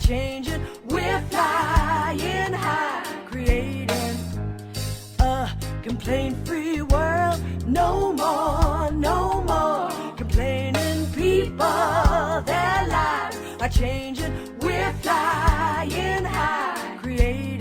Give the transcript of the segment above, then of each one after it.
changing, we're flying high, creating a complaint-free world. No more, no more complaining people. Their lives are changing, we're flying high, creating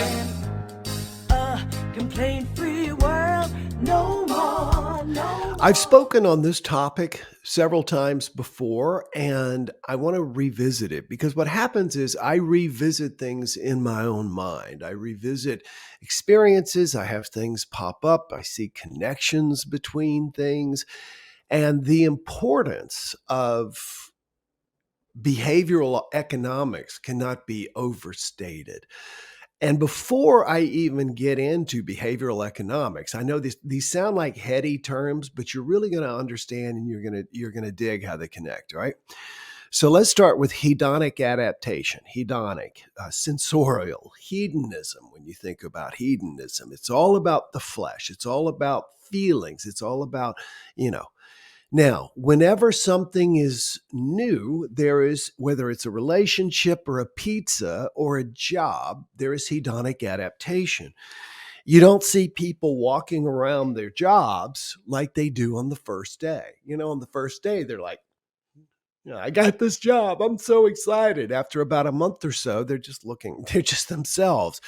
a complaint-free world. No more, no more. I've spoken on this topic several times before, and I want to revisit it because what happens is I revisit things in my own mind. I revisit experiences. I have things pop up. I see connections between things. And the importance of behavioral economics cannot be overstated. And before I even get into behavioral economics, I know these sound like heady terms, but you're really going to understand and you're going to dig how they connect, right? So let's start with hedonic adaptation. Hedonic, sensorial, hedonism. When you think about hedonism, it's all about the flesh. It's all about feelings. It's all about, Now, whenever something is new, there is, whether it's a relationship or a pizza or a job, there is hedonic adaptation. You don't see people walking around their jobs like they do on the first day. On the first day, they're like, I got this job. I'm so excited. After about a month or so, they're just themselves.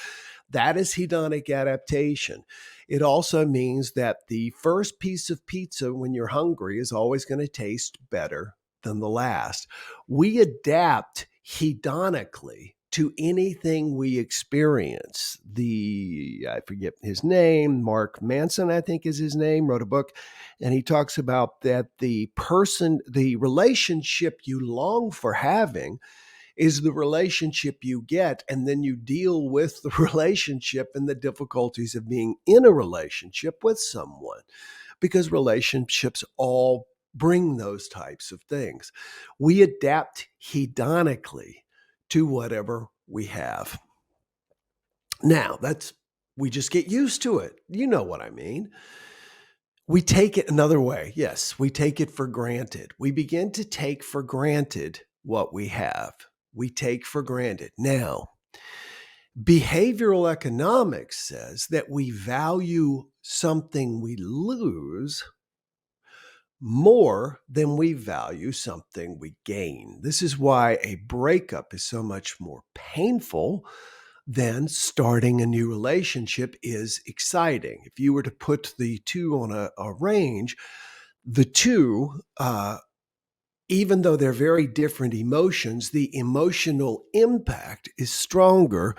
That is hedonic adaptation. It also means that the first piece of pizza when you're hungry is always going to taste better than the last. We adapt hedonically to anything we experience. I forget his name, Mark Manson, I think is his name, wrote a book, and he talks about that the relationship you long for having is the relationship you get, and then you deal with the relationship and the difficulties of being in a relationship with someone, because relationships all bring those types of things. We adapt hedonically to whatever we have. Now, we just get used to it. You know what I mean. We take it another way. Yes, we take it for granted. We begin to take for granted what we have. We take for granted. Now, behavioral economics says that we value something we lose more than we value something we gain. This is why a breakup is so much more painful than starting a new relationship is exciting. If you were to put the two on a range, the two, even though they're very different emotions, the emotional impact is stronger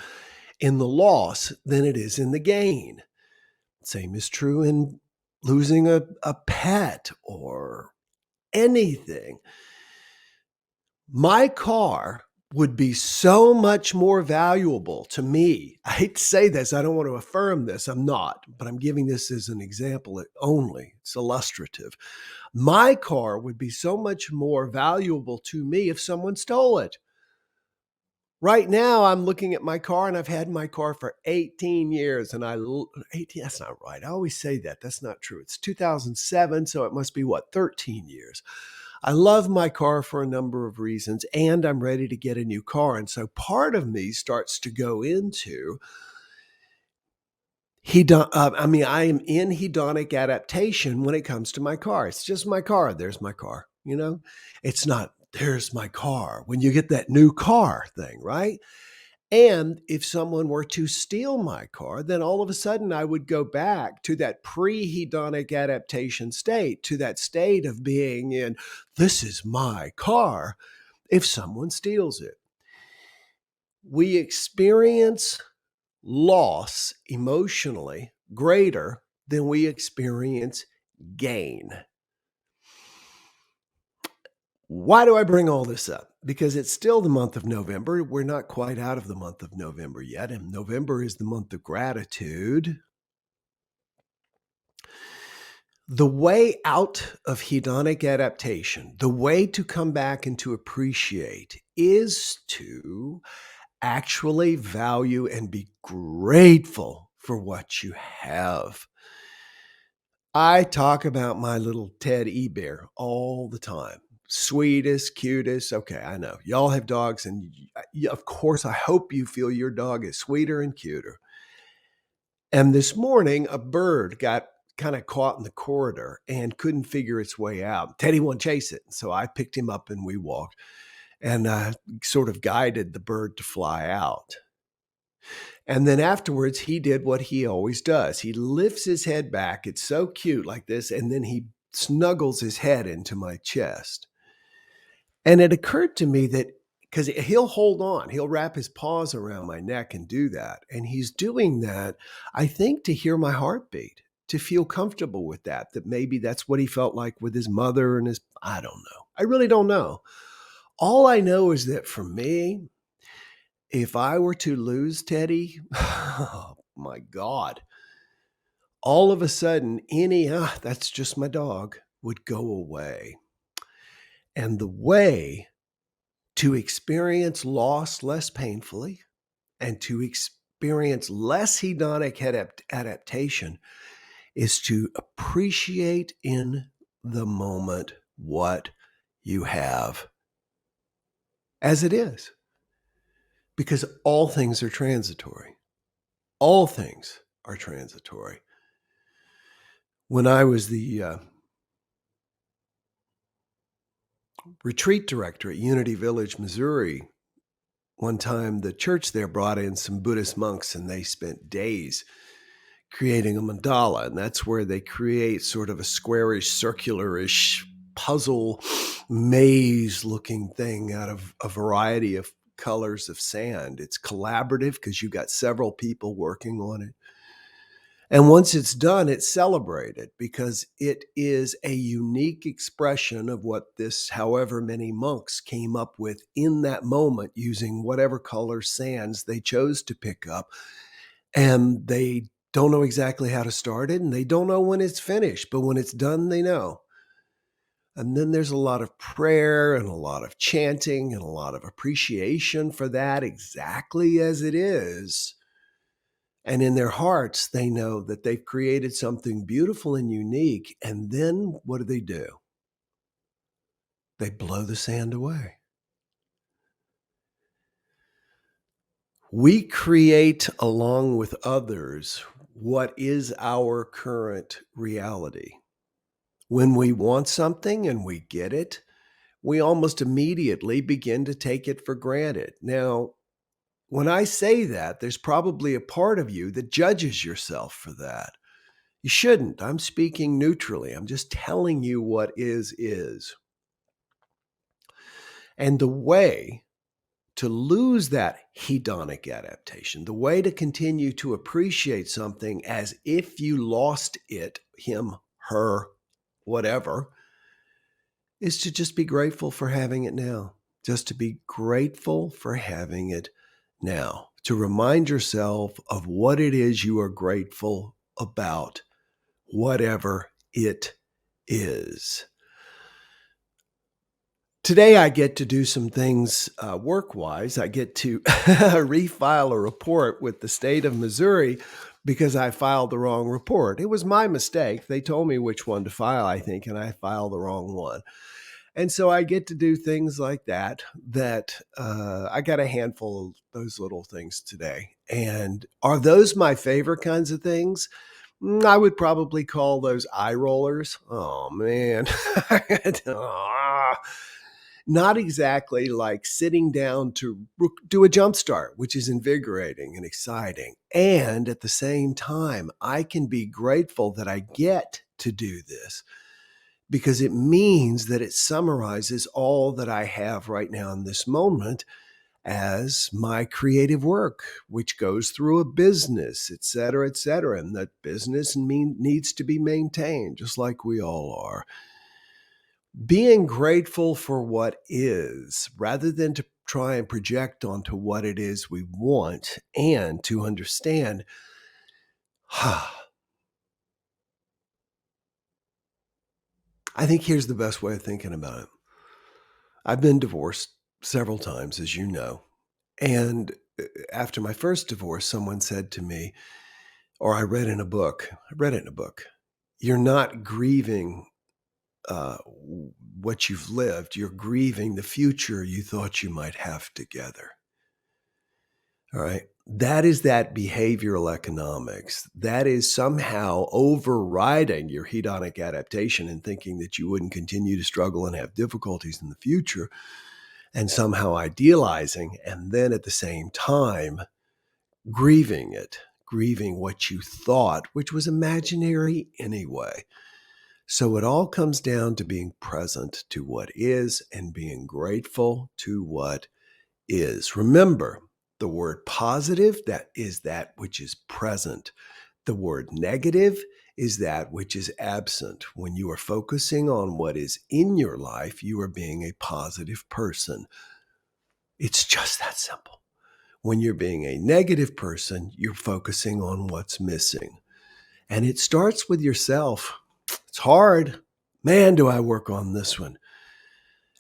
in the loss than it is in the gain. Same is true in losing a pet or anything. My car would be so much more valuable to me. I hate to say this. I don't want to affirm this. I'm not, but I'm giving this as an example only. It's illustrative. My car would be so much more valuable to me if someone stole it. Right now, I'm looking at my car, and I've had my car for 18 years, and 18, that's not right. I always say that. That's not true. It's 2007, so it must be 13 years. I love my car for a number of reasons, and I'm ready to get a new car. And so part of me starts to go into I am in hedonic adaptation when it comes to my car. It's just my car. There's my car. It's not, there's my car when you get that new car thing, right? And if someone were to steal my car, then all of a sudden I would go back to that pre-hedonic adaptation state, to that state of being in, this is my car, if someone steals it. We experience loss emotionally greater than we experience gain. Why do I bring all this up? Because it's still the month of November. We're not quite out of the month of November yet, and November is the month of gratitude. The way out of hedonic adaptation, the way to come back and to appreciate, is to actually value and be grateful for what you have. I talk about my little teddy bear all the time. sweetest, cutest. Okay, I know. Y'all have dogs, and of course, I hope you feel your dog is sweeter and cuter. And this morning, a bird got kind of caught in the corridor and couldn't figure its way out. Teddy wouldn't chase it. So I picked him up and we walked and sort of guided the bird to fly out. And then afterwards, he did what he always does. He lifts his head back. It's so cute like this. And then he snuggles his head into my chest. And it occurred to me that because he'll hold on, he'll wrap his paws around my neck and do that. And he's doing that, I think, to hear my heartbeat, to feel comfortable with that maybe that's what he felt like with his mother and I don't know. I really don't know. All I know is that for me, if I were to lose Teddy, oh my God, all of a sudden, that's just my dog would go away. And the way to experience loss less painfully and to experience less hedonic adaptation is to appreciate in the moment what you have as it is. Because all things are transitory. All things are transitory. When I was the retreat director at Unity Village, Missouri, one time the church there brought in some Buddhist monks and they spent days creating a mandala. And that's where they create sort of a squarish, circular-ish puzzle maze looking thing out of a variety of colors of sand. It's collaborative because you've got several people working on it. And once it's done, it's celebrated because it is a unique expression of what this however many monks came up with in that moment using whatever color sands they chose to pick up. And they don't know exactly how to start it, and they don't know when it's finished, but when it's done, they know. And then there's a lot of prayer and a lot of chanting and a lot of appreciation for that exactly as it is. And in their hearts, they know that they've created something beautiful and unique. And then what do? They blow the sand away. We create, along with others, what is our current reality. When we want something and we get it, we almost immediately begin to take it for granted. Now, when I say that, there's probably a part of you that judges yourself for that. You shouldn't. I'm speaking neutrally. I'm just telling you what is. And the way to lose that hedonic adaptation, the way to continue to appreciate something as if you lost it, him, her, whatever, is to just be grateful for having it now. Just to be grateful for having it now. To remind yourself of what it is you are grateful about, whatever it is. Today, I get to do some things work-wise. I get to refile a report with the state of Missouri because I filed the wrong report. It was my mistake. They told me which one to file, I think, and I filed the wrong one. And so I get to do things like that I got a handful of those little things today. And are those my favorite kinds of things? I would probably call those eye rollers. Oh, man. Not exactly like sitting down to do a JumpStart, which is invigorating and exciting. And at the same time, I can be grateful that I get to do this because it means that it summarizes all that I have right now in this moment as my creative work, which goes through a business, et cetera, and that business needs to be maintained, just like we all are. Being grateful for what is, rather than to try and project onto what it is we want, and to understand, I think here's the best way of thinking about it. I've been divorced several times, as you know. And after my first divorce, someone said to me, or I read it in a book, you're not grieving what you've lived. You're grieving the future you thought you might have together. All right. That is that behavioral economics. That is somehow overriding your hedonic adaptation and thinking that you wouldn't continue to struggle and have difficulties in the future, and somehow idealizing, and then at the same time grieving it, grieving what you thought, which was imaginary anyway. So it all comes down to being present to what is and being grateful to what is. Remember, the word positive, that is that which is present. The word negative is that which is absent. When you are focusing on what is in your life, you are being a positive person. It's just that simple. When you're being a negative person, you're focusing on what's missing. And it starts with yourself. It's hard. Man, do I work on this one.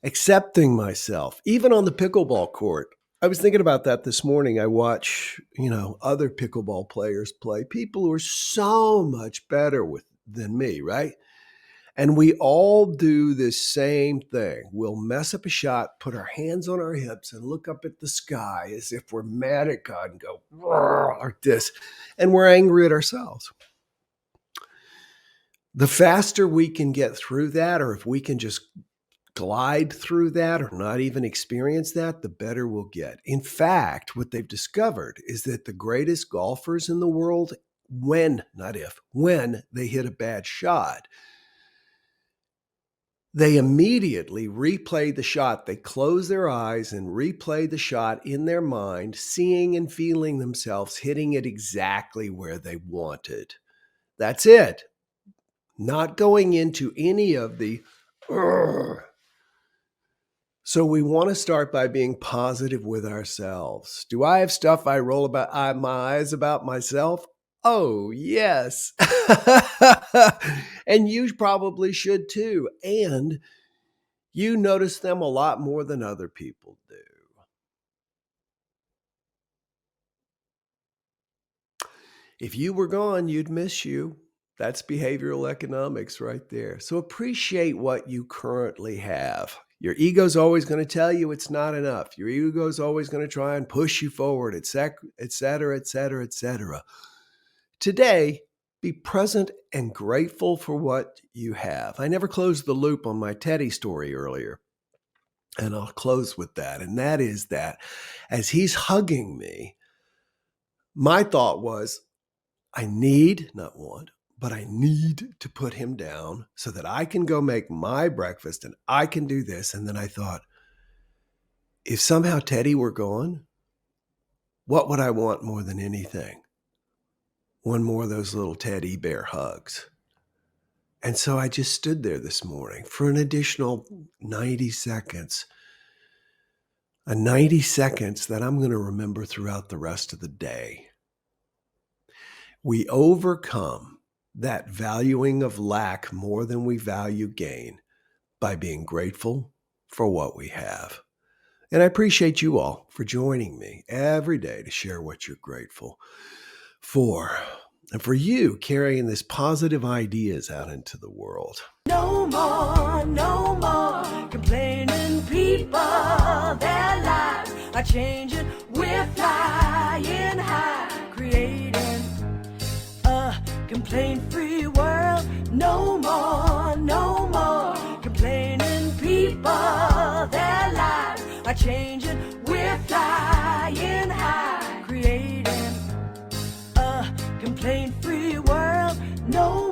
Accepting myself, even on the pickleball court. I was thinking about that this morning. I watch, other pickleball players play, people who are so much better than me, right? And we all do this same thing. We'll mess up a shot, put our hands on our hips, and look up at the sky as if we're mad at God and go, like this. And we're angry at ourselves. The faster we can get through that, or if we can just glide through that or not even experience that, the better we'll get. In fact, what they've discovered is that the greatest golfers in the world, when they hit a bad shot, they immediately replay the shot. They close their eyes and replay the shot in their mind, seeing and feeling themselves hitting it exactly where they wanted. That's it. Not going into any of the So we want to start by being positive with ourselves. Do I have stuff I roll about my eyes about myself? Oh, yes. And you probably should too. And you notice them a lot more than other people do. If you were gone, you'd miss you. That's behavioral economics right there. So appreciate what you currently have. Your ego's always going to tell you it's not enough. Your ego's always going to try and push you forward, et cetera, et cetera, et cetera. Today, be present and grateful for what you have. I never closed the loop on my Teddy story earlier, and I'll close with that. And that is that as he's hugging me, my thought was, I need, not want, but I need to put him down so that I can go make my breakfast and I can do this. And then I thought, if somehow Teddy were gone, what would I want more than anything? One more of those little teddy bear hugs. And so I just stood there this morning for an additional 90 seconds. 90 seconds that I'm going to remember throughout the rest of the day. We overcome that valuing of lack more than we value gain by being grateful for what we have. And I appreciate you all for joining me every day to share what you're grateful for. And for you carrying this positive ideas out into the world. No more complaining people. Their lives are changing. We're flying high, creating a complaint-free world. No more complaining people. Their lives are changing. We're flying high, creating a complaint-free world. No